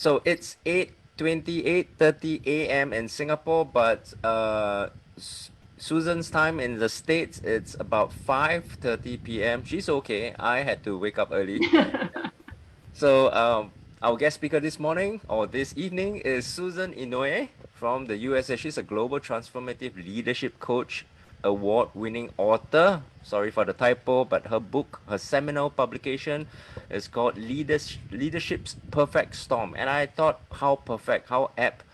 So it's 8:28:30 a.m. in Singapore, but Susan's time in the States, it's about 5:30 p.m. She's okay. I had to wake up early. So our guest speaker this morning or this evening is Susan Inouye from the USA. She's a global transformative leadership coach, award-winning author. Sorry for the typo, but her book, her seminal publication, is called Leadership's Perfect Storm. And I thought how perfect, how apt,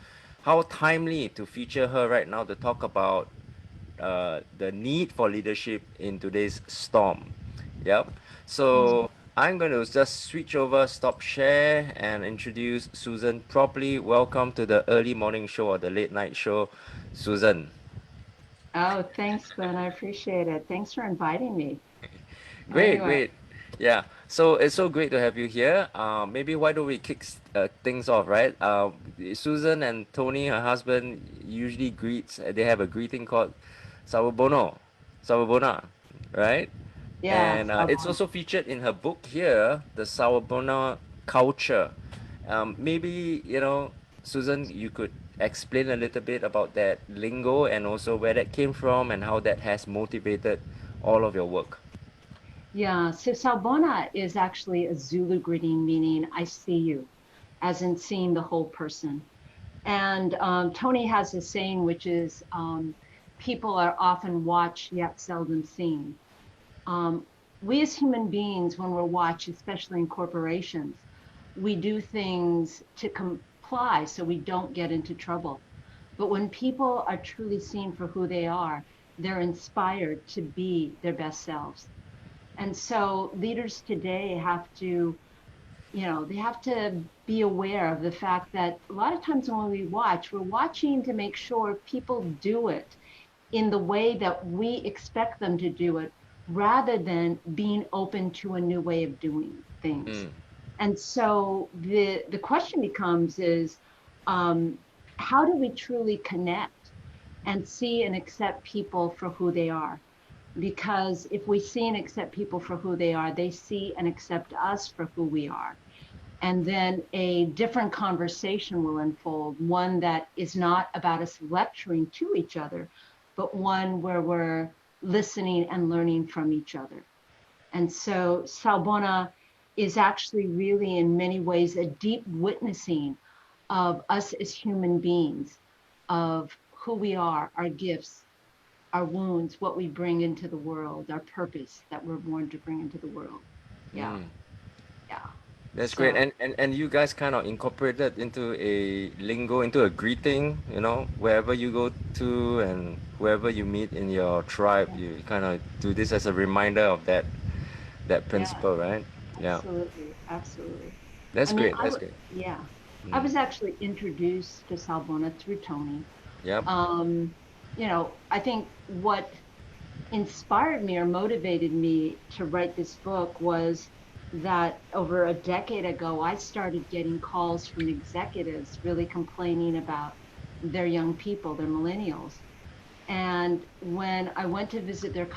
how timely to feature her right now to talk about the need for leadership in today's storm. Yep. So I'm going to just switch over, stop share, and introduce Susan properly. Welcome to the early morning show or the late night show, Susan. Oh, thanks, Glenn. I appreciate it. Thanks for inviting me. Great, Anyway, great. Yeah. So it's so great to have you here. Maybe why don't we kick things off, right? Susan and Tony, her husband, usually greets. They have a greeting called Sawubona, Sawubona, right? yeah, And it's Salbona. also featured in her book here, the Sawubona culture. Maybe, Susan, you could explain a little bit about that lingo and also where that came from and how that has motivated all of your work. Yeah, so Salbona is actually a Zulu greeting meaning I see you, as in seeing the whole person. And Tony has a saying, which is people are often watched yet seldom seen. Um, we as human beings, when we're watched, especially in corporations, we do things to comply so we don't get into trouble. But when people are truly seen for who they are, they're inspired to be their best selves. And so leaders today have to, they have to be aware of the fact that a lot of times when we watch, we're watching to make sure people do it in the way that we expect them to do it, rather than being open to a new way of doing things. Mm, And so the question becomes is how do we truly connect and see and accept people for who they are? Because if we see and accept people for who they are, they see and accept us for who we are. And then a different conversation will unfold, one that is not about us lecturing to each other, but one where we're listening and learning from each other. And so Salbona is actually really, in many ways, a deep witnessing of us as human beings, of who we are, our gifts, our wounds, what we bring into the world, our purpose that we're born to bring into the world. Yeah, mm. yeah. That's great. So, And you guys kind of incorporated into a lingo, into a greeting, wherever you go to and whoever you meet in your tribe, yeah, you kind of do this as a reminder of that yeah, principle, right? Yeah. absolutely, absolutely. That's I mean, great. That's great. yeah, I Mm. was actually introduced to Salbona through Tony. Yep. Um, I think what inspired me or motivated me to write this book was that over a decade ago, I started getting calls from executives really complaining about their young people, their millennials. And when I went to visit their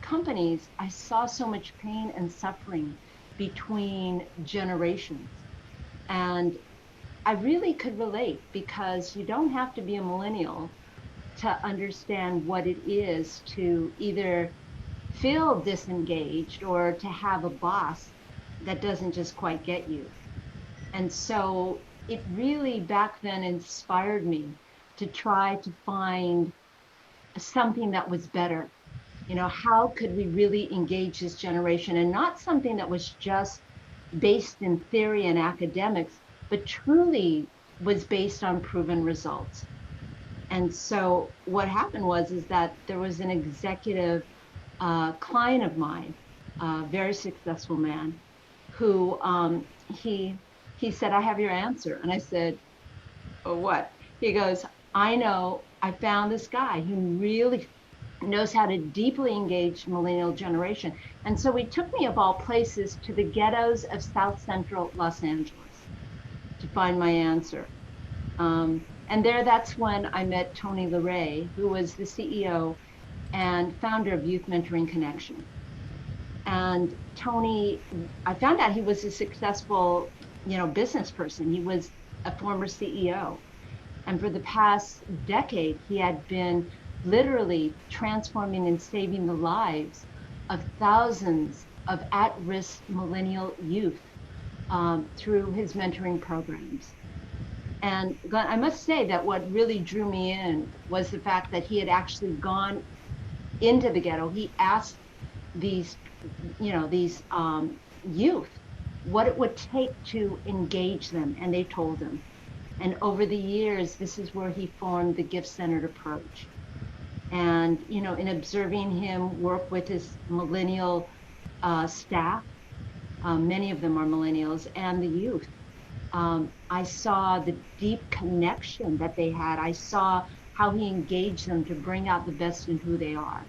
companies, I saw so much pain and suffering between generations. And I really could relate because you don't have to be a millennial to understand what it is to either feel disengaged or to have a boss that doesn't just quite get you. And so it really back then inspired me to try to find something that was better. How could we really engage this generation, and not something that was just based in theory and academics, but truly was based on proven results. And so what happened was is that there was an executive client of mine, a very successful man, who he said, "I have your answer." And I said, "Oh, what?" He goes, "I know. I found this guy who really knows how to deeply engage millennial generation." And so he took me of all places to the ghettos of South Central Los Angeles to find my answer. And there, that's when I met Tony LaRae, who was the CEO and founder of Youth Mentoring Connection. And Tony, I found out he was a successful, business person. He was a former CEO. And for the past decade, he had been literally transforming and saving the lives of thousands of at-risk millennial youth through his mentoring programs. And I must say that what really drew me in was the fact that he had actually gone into the ghetto. He asked these, these youth what it would take to engage them, and they told him. And over the years, this is where he formed the gift-centered approach. And, in observing him work with his millennial staff, many of them are millennials, and the youth, I saw the deep connection that they had. I saw how he engaged them to bring out the best in who they are.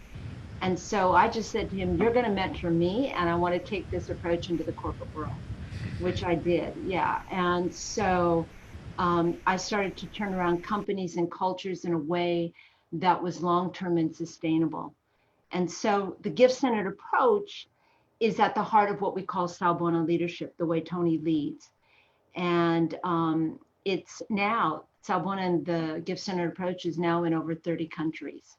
And so I just said to him, you're going to mentor me, and I want to take this approach into the corporate world, which I did. Yeah. And so I started to turn around companies and cultures in a way that was long-term and sustainable. And so the gift-centered approach is at the heart of what we call Sawubona Leadership, the way Tony leads. And it's now, Salbona and the gift-centered approach is now in over 30 countries.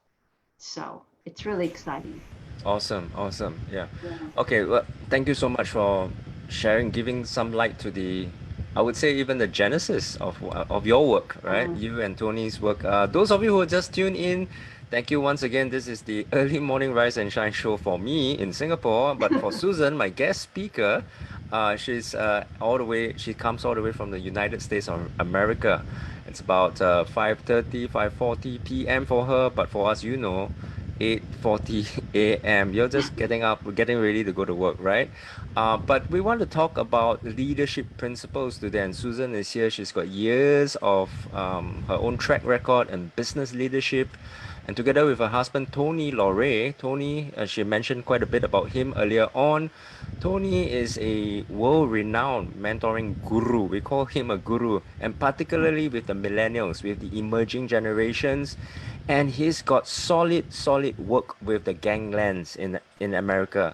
So it's really exciting. Awesome, awesome. Yeah. Yeah. Okay, well, thank you so much for sharing, giving some light to the, I would say even the genesis of your work, right? Uh, You and Tony's work. Those of you who just tuned in, thank you once again. This is the early morning rise and shine show for me in Singapore, but for Susan, my guest speaker, she's all the way. She comes all the way from the United States of America. It's about 5:30, 5:40 p.m. for her, but for us, 8:40 a.m. You're just getting up, getting ready to go to work, right? But we want to talk about leadership principles today. And Susan is here. She's got years of her own track record and business leadership. And together with her husband, Tony Laurie, Tony, she mentioned quite a bit about him earlier on. Tony is a world-renowned mentoring guru. We call him a guru, and particularly with the millennials, with the emerging generations. And he's got solid work with the ganglands in America,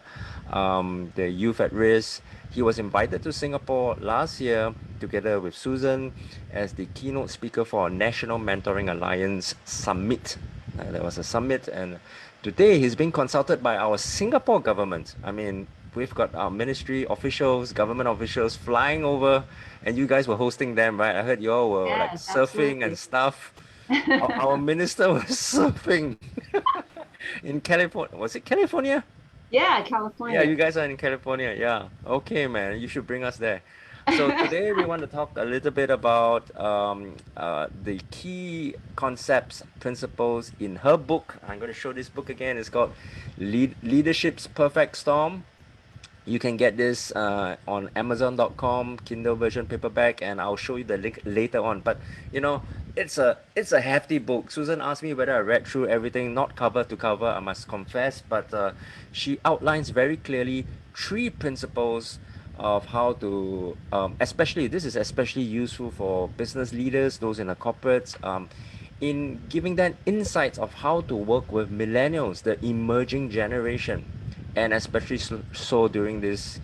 the youth at risk. He was invited to Singapore last year together with Susan as the keynote speaker for a National Mentoring Alliance Summit. There was a summit, and today he's being consulted by our Singapore government. I mean, we've got our ministry officials, government officials flying over, and you guys were hosting them, right? I heard you all were like yes, surfing and absolutely. stuff. Our minister was surfing in California. Was it California? Yeah, Yeah, California. you guys are in California. Yeah. Okay, man. You should bring us there. So today we want to talk a little bit about the key concepts, principles in her book. I'm going to show this book again. It's called Leadership's Perfect Storm. You can get this on Amazon.com, Kindle version paperback, and I'll show you the link later on. But it's a hefty book. Susan asked me whether I read through everything, not cover to cover, I must confess, but she outlines very clearly three principles of how to, especially this is especially useful for business leaders, those in the corporates, in giving them insights of how to work with millennials, the emerging generation, and especially so during this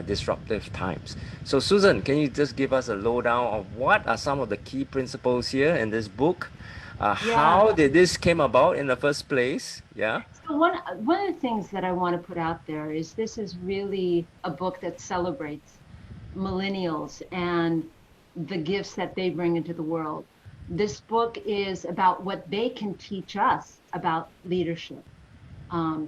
disruptive times. So, Susan, can you just give us a lowdown of what are some of the key principles here in this book? Yeah. How did this came about in the first place? Yeah. So one of the things that I want to put out there is this is really a book that celebrates millennials and the gifts that they bring into the world. This book is about what they can teach us about leadership.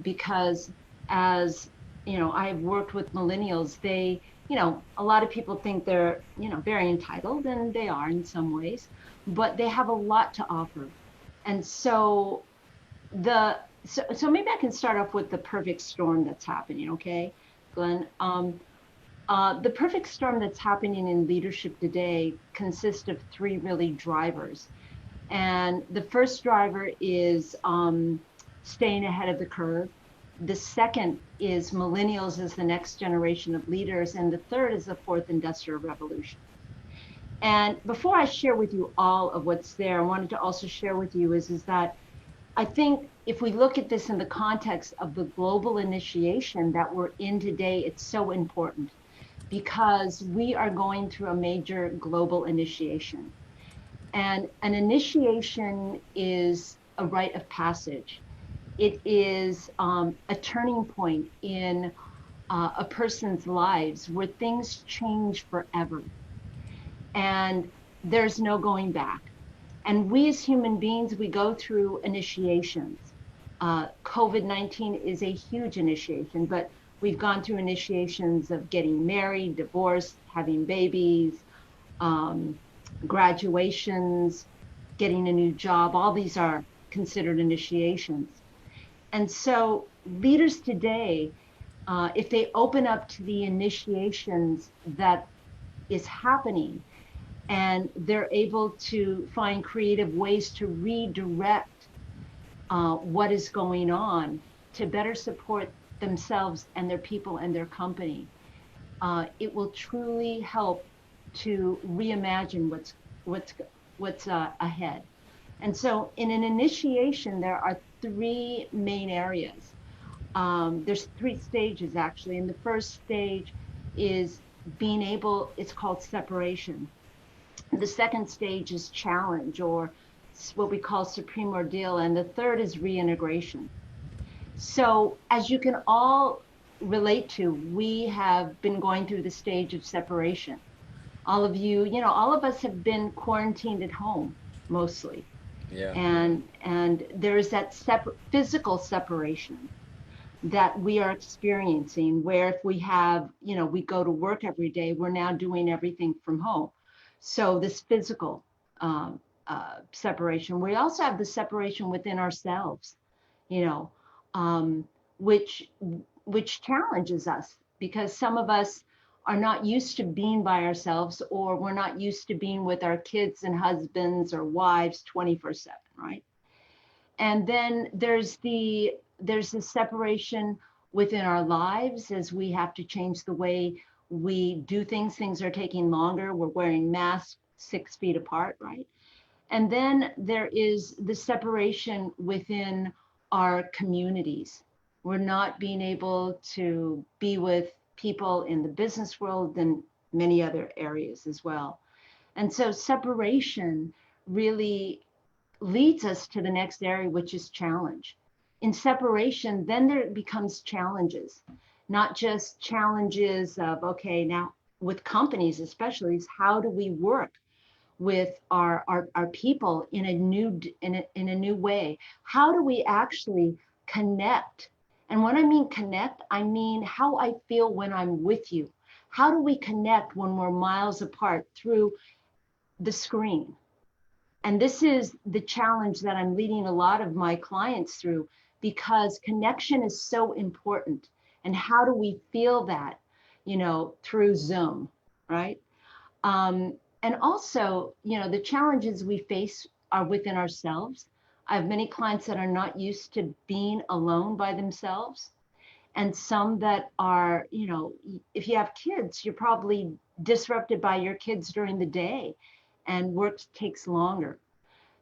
Because as I've worked with millennials, they, a lot of people think they're, very entitled, and they are in some ways, but they have a lot to offer. And so so maybe I can start off with the perfect storm that's happening, okay, Glenn? The perfect storm that's happening in leadership today consists of three really drivers. And the first driver is staying ahead of the curve. The second is millennials as the next generation of leaders. And the third is the fourth industrial revolution. And before I share with you all of what's there, I wanted to also share with you is that I think if we look at this in the context of the global initiation that we're in today, it's so important. because we are going through a major global initiation. And an initiation is a rite of passage. It is a turning point in a person's lives where things change forever and there's no going back. And we as human beings, we go through initiations. COVID-19 is a huge initiation, but we've gone through initiations of getting married, divorced, having babies, um, graduations, getting a new job. All these are considered initiations. And so leaders today, if they open up to the initiations that is happening, and they're able to find creative ways to redirect what is going on to better support themselves and their people and their company, it will truly help to reimagine what's what's ahead. And so, in an initiation, there are three main areas. There's three stages actually, and the first stage is being able. It's called separation. The second stage is challenge, or what we call supreme ordeal, and the third is reintegration. So, as you can all relate to, we have been going through the stage of separation. All of you, all of us have been quarantined at home mostly. Yeah. And there is that physical separation that we are experiencing, where if we have, we go to work every day, we're now doing everything from home. So this physical separation. We also have the separation within ourselves, you know, um, which which challenges us because some of us are not used to being by ourselves, or we're not used to being with our kids and husbands or wives 24/7, right? And then there's the separation within our lives as we have to change the way we do things. Things are taking longer. We're wearing masks 6 feet apart, right? And then there is the separation within our communities. We're not being able to be with people in the business world and many other areas as well. And so separation really leads us to the next area, which is challenge. In separation, then there becomes challenges, not just challenges of, okay, now with companies especially, is how do we work with our people in in a new way? How do we actually connect? And when I mean connect, I mean how I feel when I'm with you. How do we connect when we're miles apart through the screen? And this is the challenge that I'm leading a lot of my clients through, because connection is so important. And how do we feel that, through Zoom, right? And also, the challenges we face are within ourselves. I have many clients that are not used to being alone by themselves, and some that are, if you have kids, you're probably disrupted by your kids during the day, and work takes longer.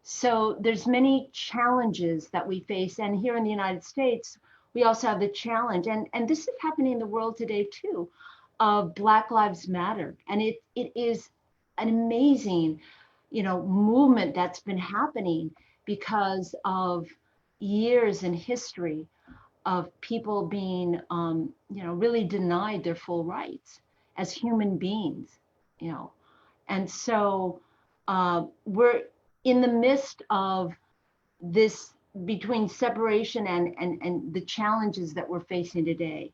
So there's many challenges that we face. And here in the United States, we also have the challenge, and this is happening in the world today too, of Black Lives Matter. And it is an amazing, movement that's been happening because of years in history of people being, really denied their full rights as human beings, you know. And so we're in the midst of this, between separation and the challenges that we're facing today.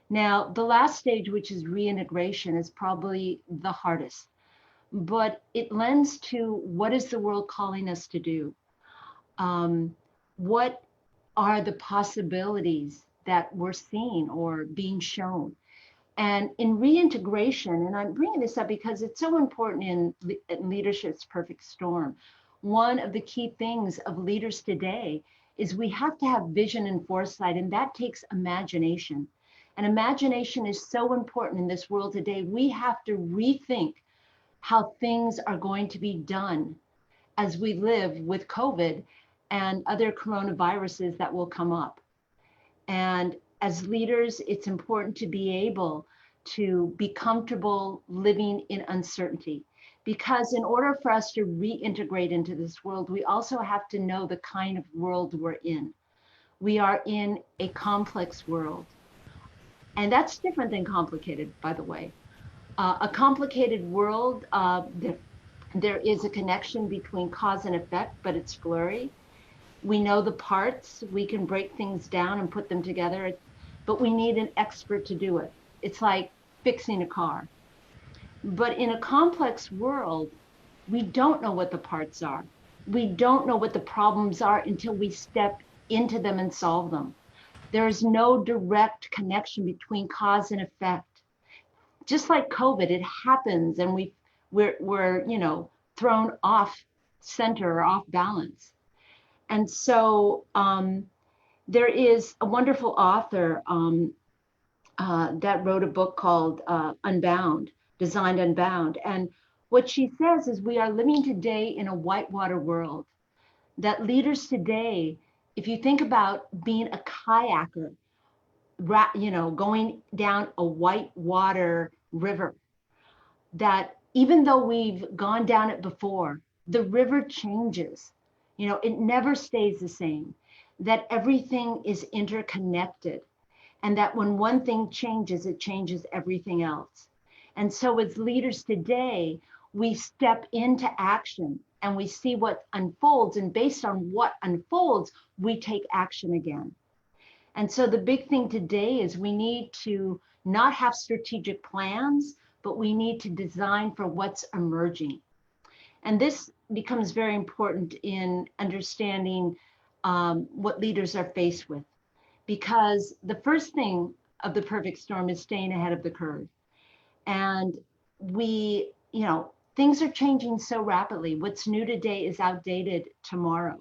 Now, the last stage, which is reintegration, is probably the hardest, but it lends to what is the world calling us to do? What are the possibilities that we're seeing or being shown? And in reintegration, and I'm bringing this up because it's so important in Leadership's Perfect Storm. One of the key things of leaders today is we have to have vision and foresight, and that takes imagination. And imagination is so important in this world today. We have to rethink how things are going to be done as we live with COVID and other coronaviruses that will come up. And as leaders, it's important to be able to be comfortable living in uncertainty. Because in order for us to reintegrate into this world, we also have to know the kind of world we're in. We are in a complex world. And that's different than complicated, by the way. A complicated world, there is a connection between cause and effect, but it's blurry. We know the parts, we can break things down and put them together, but we need an expert to do it. It's like fixing a car. But in a complex world, we don't know what the parts are. We don't know what the problems are until we step into them and solve them. There is no direct connection between cause and effect. Just like COVID, it happens and we're thrown off center or off balance. And so there is a wonderful author that wrote a book called Unbound, Designed Unbound. And what she says is we are living today in a whitewater world, that leaders today, if you think about being a kayaker, going down a whitewater river, that even though we've gone down it before, the river changes. It never stays the same, that everything is interconnected, and that when one thing changes, it changes everything else. And so as leaders today, we step into action and we see what unfolds, and based on what unfolds, we take action again. And so the big thing today is we need to not have strategic plans, but we need to design for what's emerging. And this becomes very important in understanding what leaders are faced with, because the first thing of the perfect storm is staying ahead of the curve. And things are changing so rapidly. What's new today is outdated tomorrow.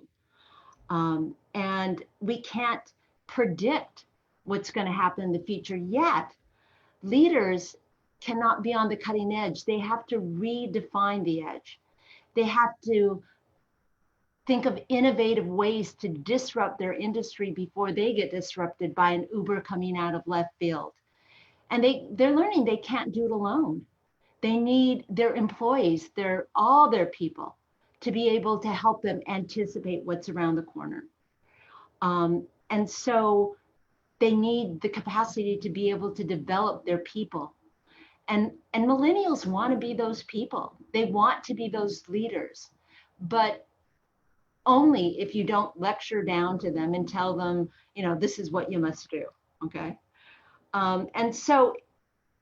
And we can't predict what's going to happen in the future yet. Leaders cannot be on the cutting edge. They have to redefine the edge. They have to think of innovative ways to disrupt their industry before they get disrupted by an Uber coming out of left field. And they're learning they can't do it alone. They need their employees, all their people, to be able to help them anticipate what's around the corner. And so they need the capacity to be able to develop their people. And millennials want to be those people. They want to be those leaders, but only if you don't lecture down to them and tell them, this is what you must do, okay? And so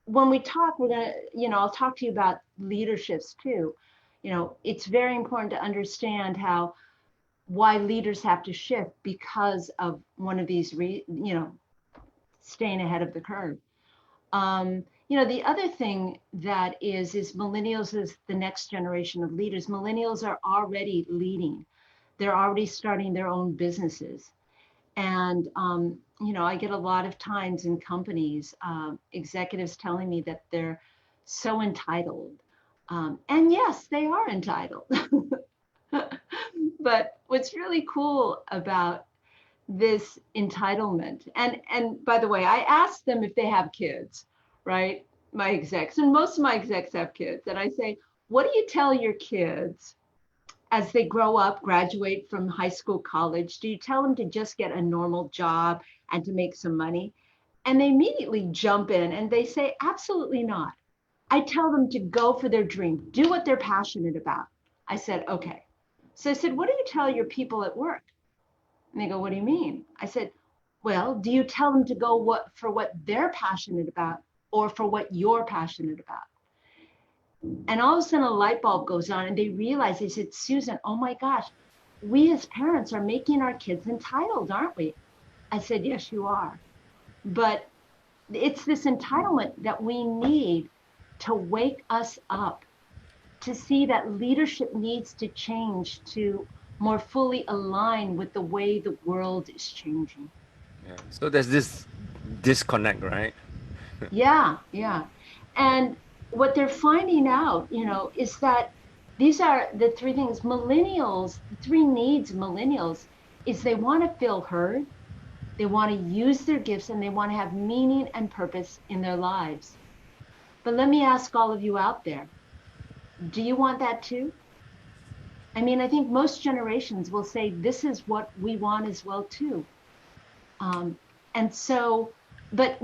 when we talk, we're gonna, I'll talk to you about leaderships too. It's very important to understand why leaders have to shift because of one of these, staying ahead of the curve. The other thing that is millennials is the next generation of leaders. Millennials are already leading. They're already starting their own businesses. And, I get a lot of times in companies, executives telling me that they're so entitled. And yes, they are entitled. But what's really cool about this entitlement, and by the way, I asked them if they have kids, right? My execs, and most of my execs have kids. And I say, what do you tell your kids as they grow up, graduate from high school, college? Do you tell them to just get a normal job and to make some money? And they immediately jump in and they say, absolutely not. I tell them to go for their dream, do what they're passionate about. I said, okay. So I said, what do you tell your people at work? And they go, what do you mean? I said, well, do you tell them to go for what they're passionate about or for what you're passionate about? And all of a sudden a light bulb goes on and they realize, they said, Susan, oh my gosh, we as parents are making our kids entitled, aren't we? I said, yes, you are. But it's this entitlement that we need to wake us up, to see that leadership needs to change to more fully align with the way the world is changing. Yeah. So there's this disconnect, right? Yeah. And what they're finding out, is that these are the three things. Millennials, the three needs millennials is they want to feel heard, they want to use their gifts, and they want to have meaning and purpose in their lives. But let me ask all of you out there, do you want that too? I mean, I think most generations will say this is what we want as well too. Um, and so, but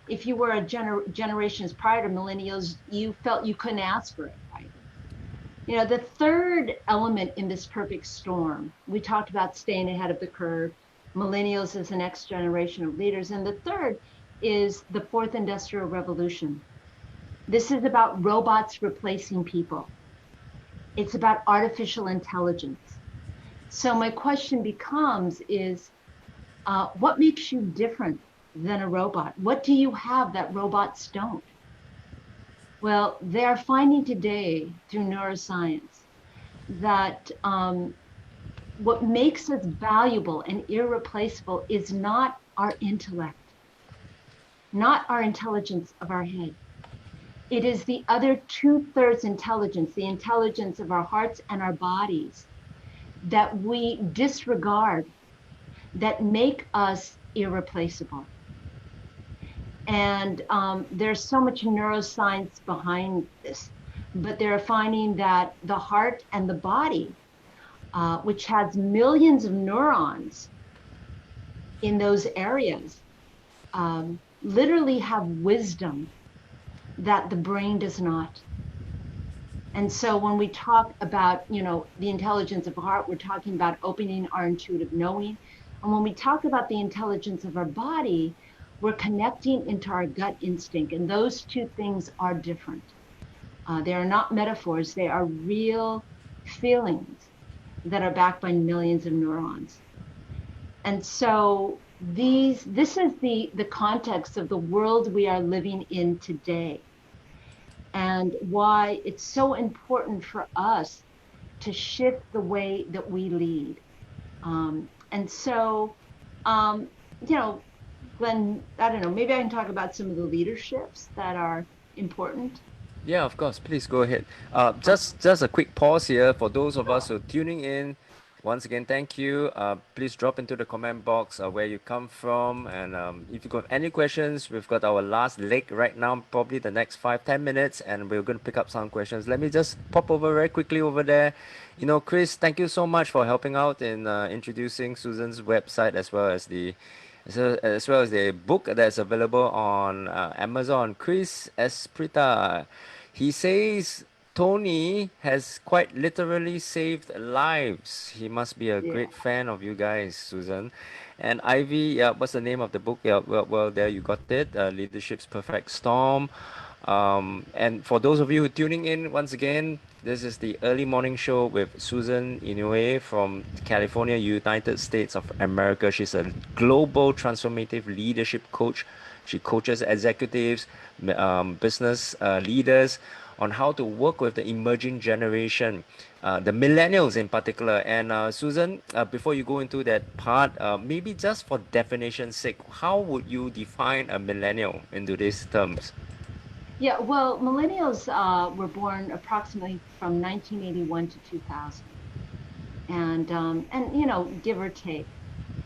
if you were generations prior to millennials, you felt you couldn't ask for it, right? The third element in this perfect storm, we talked about staying ahead of the curve, millennials as the next generation of leaders. And the third is the fourth industrial revolution. This is about robots replacing people. It's about artificial intelligence. So my question becomes is, what makes you different than a robot? What do you have that robots don't? Well, they are finding today through neuroscience that what makes us valuable and irreplaceable is not our intellect, not our intelligence of our head. It is the other 2/3 intelligence, the intelligence of our hearts and our bodies, that we disregard, that make us irreplaceable. And there's so much neuroscience behind this, but they're finding that the heart and the body, which has millions of neurons in those areas, literally have wisdom that the brain does not. And so when we talk about, the intelligence of heart, we're talking about opening our intuitive knowing. And when we talk about the intelligence of our body, we're connecting into our gut instinct. And those two things are different. They are not metaphors. They are real feelings that are backed by millions of neurons. And so this is the context of the world we are living in today, and why it's so important for us to shift the way that we lead. And so, Glenn, I don't know, maybe I can talk about some of the leaderships that are important. Yeah, of course. Please go ahead. Just a quick pause here for those of us who are tuning in. Once again, thank you. Please drop into the comment box where you come from, and if you got any questions, we've got our last leg right now, probably the next 5-10 minutes, and we're going to pick up some questions. Let me just pop over very quickly over there. Chris, thank you so much for helping out in introducing Susan's website as well as the book that's available on Amazon. Chris Esprita, he says Tony has quite literally saved lives. He must be a Yeah. great fan of you guys, Susan. And Ivy, yeah, what's the name of the book? Yeah, well, there you got it. Leadership's Perfect Storm. And for those of you who are tuning in, once again, this is the early morning show with Susan Inouye from California, United States of America. She's a global transformative leadership coach. She coaches executives, business leaders on how to work with the emerging generation, the millennials in particular. And Susan, before you go into that part, maybe just for definition's sake, how would you define a millennial in today's terms? Yeah, well, millennials were born approximately from 1981 to 2000, and give or take,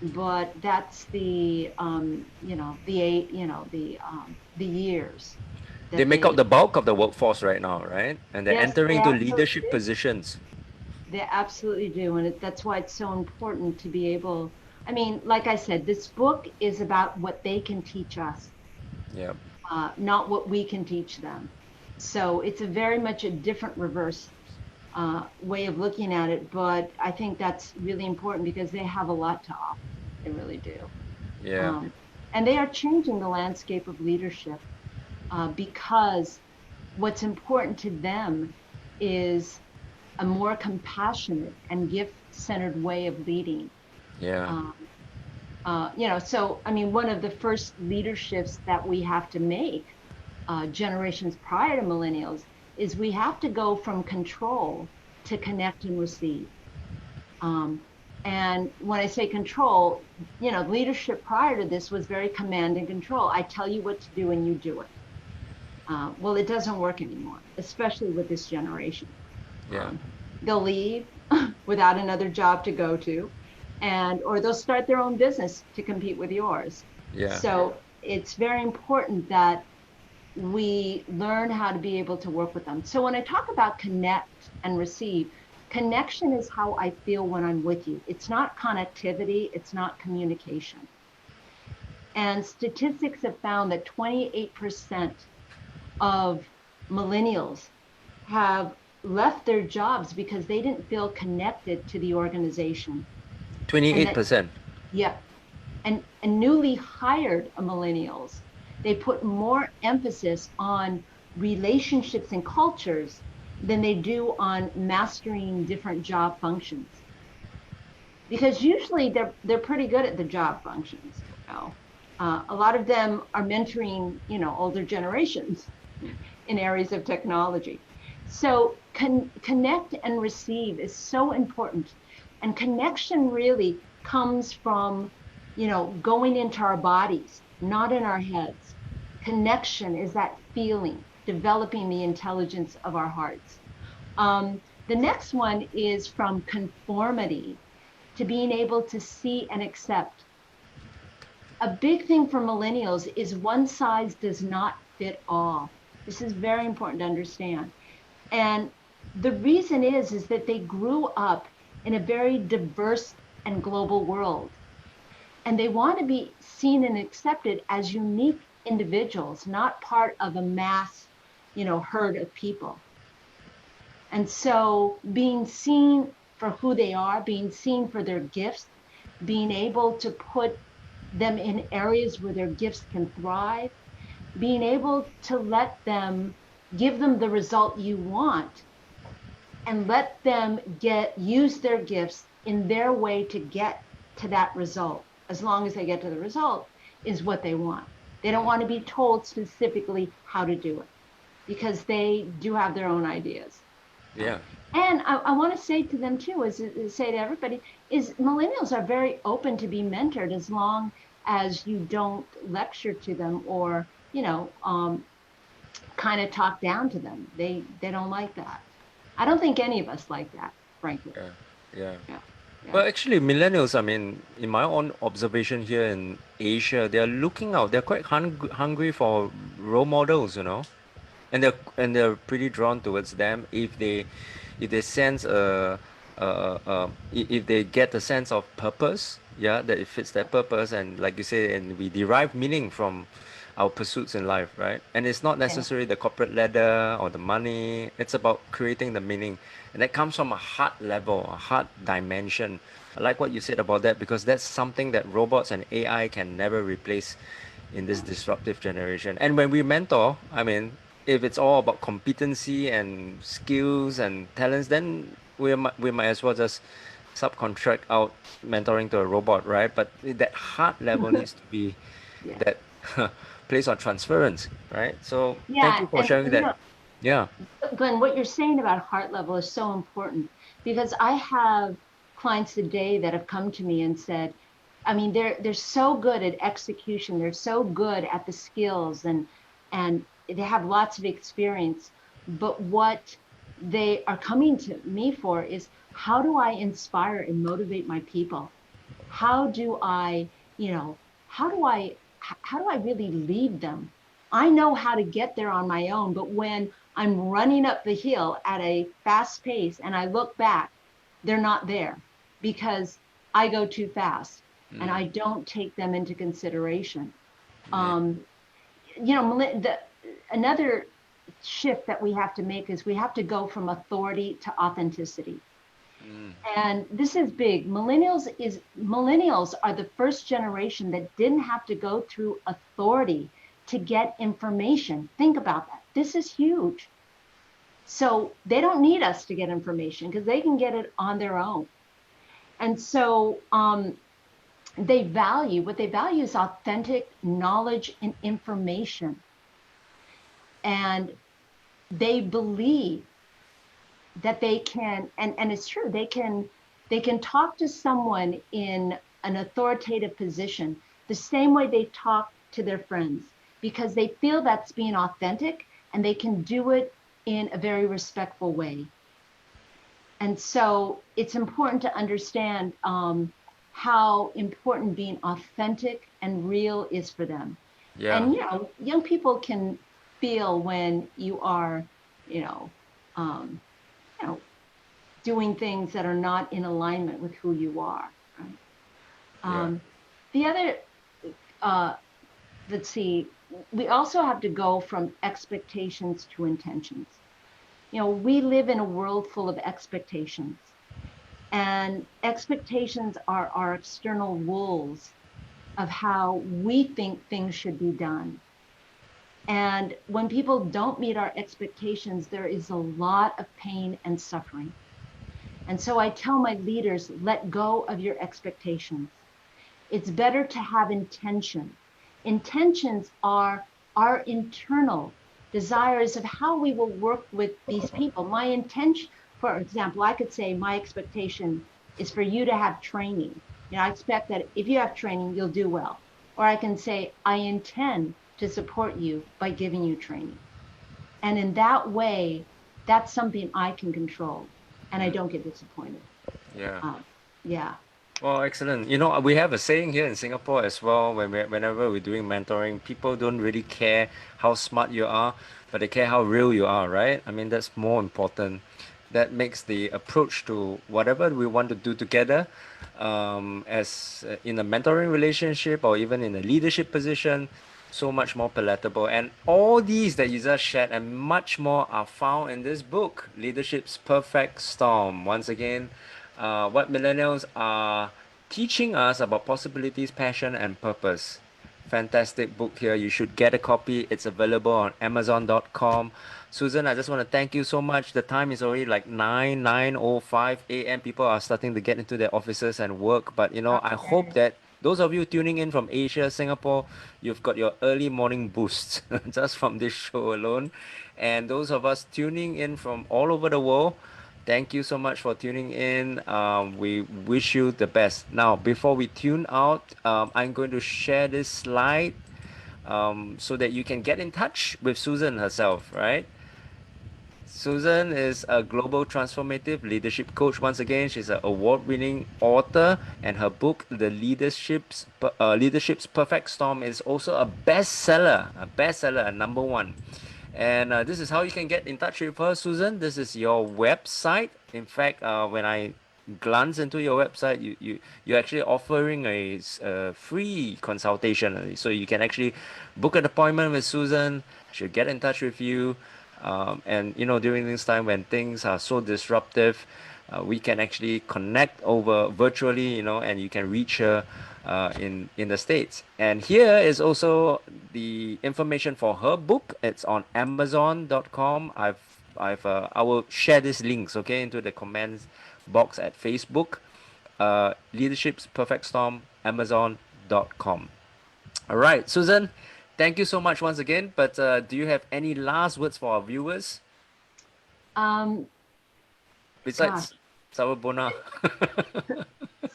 but that's the years They that make up they. the bulk of the workforce right now, right? And they're Yes, entering they into absolutely leadership do. positions. They absolutely do, and that's why it's so important to be able. I mean, like I said, this book is about what they can teach us, Yeah. not what we can teach them. So it's a very much a different reverse way of looking at it, but I think that's really important because they have a lot to offer. They really do. Yeah. Um, and they are changing the landscape of leadership because what's important to them is a more compassionate and gift-centered way of leading. Yeah. Um, so I mean, one of the first leaderships that we have to make generations prior to millennials is we have to go from control to connect and receive. Um, and when I say control, leadership prior to this was very command and control. I tell you what to do and you do it. Well, it doesn't work anymore, especially with this generation. Yeah. They'll leave without another job to go to, or they'll start their own business to compete with yours. Yeah. So it's very important that we learn how to be able to work with them. So when I talk about connect and receive, connection is how I feel when I'm with you. It's not connectivity, it's not communication. And statistics have found that 28% of millennials have left their jobs because they didn't feel connected to the organization. And that, 28%. yeah, and newly hired millennials, they put more emphasis on relationships and cultures than they do on mastering different job functions. Because usually they're pretty good at the job functions. A lot of them are mentoring, older generations in areas of technology. So connect and receive is so important. And connection really comes from, going into our bodies, not in our heads. Connection is that feeling, developing the intelligence of our hearts. The next one is from conformity to being able to see and accept. A big thing for millennials is one size does not fit all. This is very important to understand. And the reason is that they grew up in a very diverse and global world. And they want to be seen and accepted as unique individuals, not part of a mass, herd of people. And so being seen for who they are, being seen for their gifts, being able to put them in areas where their gifts can thrive, being able to give them the result you want and let them use their gifts in their way to get to that result. As long as they get to the result is what they want. They don't want to be told specifically how to do it because they do have their own ideas. Yeah. And I want to say to them too, say to everybody, is millennials are very open to be mentored as long as you don't lecture to them or, kind of talk down to them. They don't like that. I don't think any of us like that, frankly. Yeah. Yeah. Yeah. Yeah. Well, actually, millennials, I mean, in my own observation here in Asia, they are looking out. They're quite hungry for role models, and they're pretty drawn towards them if they sense if they get a sense of purpose, yeah, that it fits their purpose, and like you say, and we derive meaning from our pursuits in life, right? And it's not Yeah. necessarily the corporate ladder or the money. It's about creating the meaning, and that comes from a heart level, a heart dimension. I like what you said about that because that's something that robots and AI can never replace in this disruptive generation. And when we mentor, I mean, if it's all about competency and skills and talents, then we might as well just subcontract out mentoring to a robot, right? But that heart level needs to be Yeah. that place on transference, right? So thank Yeah. you for And, sharing that. Yeah. Glenn, what you're saying about heart level is so important because I have clients today that have come to me and said, I mean, they're so good at execution, they're so good at the skills and they have lots of experience. But what they are coming to me for is how do I inspire and motivate my people? How do I, you know, how do I really lead them? I know how to get there on my own, but when I'm running up the hill at a fast pace and I look back, they're not there because I go too fast and I don't take them into consideration. Yeah. Um, another shift that we have to make is we have to go from authority to authenticity. And this is big. Millennials are the first generation that didn't have to go through authority to get information. Think about that. This is huge. So they don't need us to get information because they can get it on their own. And so what they value is authentic knowledge and information. And they believe that they can, and it's true, they can talk to someone in an authoritative position the same way they talk to their friends because they feel that's being authentic and they can do it in a very respectful way. And so it's important to understand how important being authentic and real is for them. Yeah. And young people can feel when you are, you know, um, you know, doing things that are not in alignment with who you are. Right? Yeah. The other, uh, let's see, we also have to go from expectations to intentions. We live in a world full of expectations, and expectations are our external rules of how we think things should be done. And when people don't meet our expectations, there is a lot of pain and suffering. And so I tell my leaders, let go of your expectations. It's better to have intention. Intentions are our internal desires of how we will work with these people. My intention, for example, I could say my expectation is for you to have training. I expect that if you have training, you'll do well. Or I can say, I intend to support you by giving you training. And in that way, that's something I can control and I Mm. don't get disappointed. Yeah. Yeah. Well, excellent. We have a saying here in Singapore as well. Whenever we're doing mentoring, people don't really care how smart you are, but they care how real you are, right? I mean, that's more important. That makes the approach to whatever we want to do together, as in a mentoring relationship or even in a leadership position, so much more palatable. And all these that you just shared and much more are found in this book, Leadership's Perfect Storm. Once again, what millennials are teaching us about possibilities, passion, and purpose. Fantastic book here. You should get a copy. It's available on Amazon.com. Susan, I just want to thank you so much. The time is already like 9:05 a.m. People are starting to get into their offices and work. But I hope Okay. that those of you tuning in from Asia, Singapore, you've got your early morning boost just from this show alone. And those of us tuning in from all over the world, thank you so much for tuning in. We wish you the best. Now, before we tune out, I'm going to share this slide so that you can get in touch with Susan herself, right? Susan is a global transformative leadership coach. Once again, she's an award-winning author, and her book, The Leadership's Perfect Storm, is also a bestseller, a number one. And this is how you can get in touch with her, Susan. This is your website. In fact, when I glance into your website, you're actually offering a free consultation, so you can actually book an appointment with Susan. She'll get in touch with you, and during this time when things are so disruptive, we can actually connect over virtually, and you can reach her in the States. And here is also the information for her book. It's on Amazon.com. I will share these links, okay, into the comments box at Facebook. Leadership's Perfect Storm, Amazon.com. All right, Susan, thank you so much once again. But do you have any last words for our viewers Um, gosh, besides Sawubona?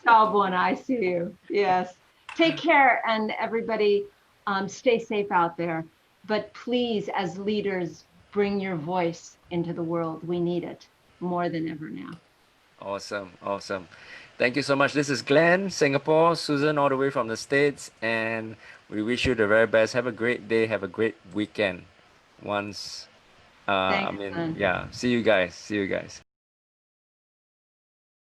Salbona, I see you. Yes. Take care, and everybody, stay safe out there. But please, as leaders, bring your voice into the world. We need it more than ever now. Awesome, awesome. Thank you so much. This is Glenn, Singapore, Susan, all the way from the States, and we wish you the very best. Have a great day. Have a great weekend. Once, I Thanks, mean, Glenn. yeah. See you guys. See you guys.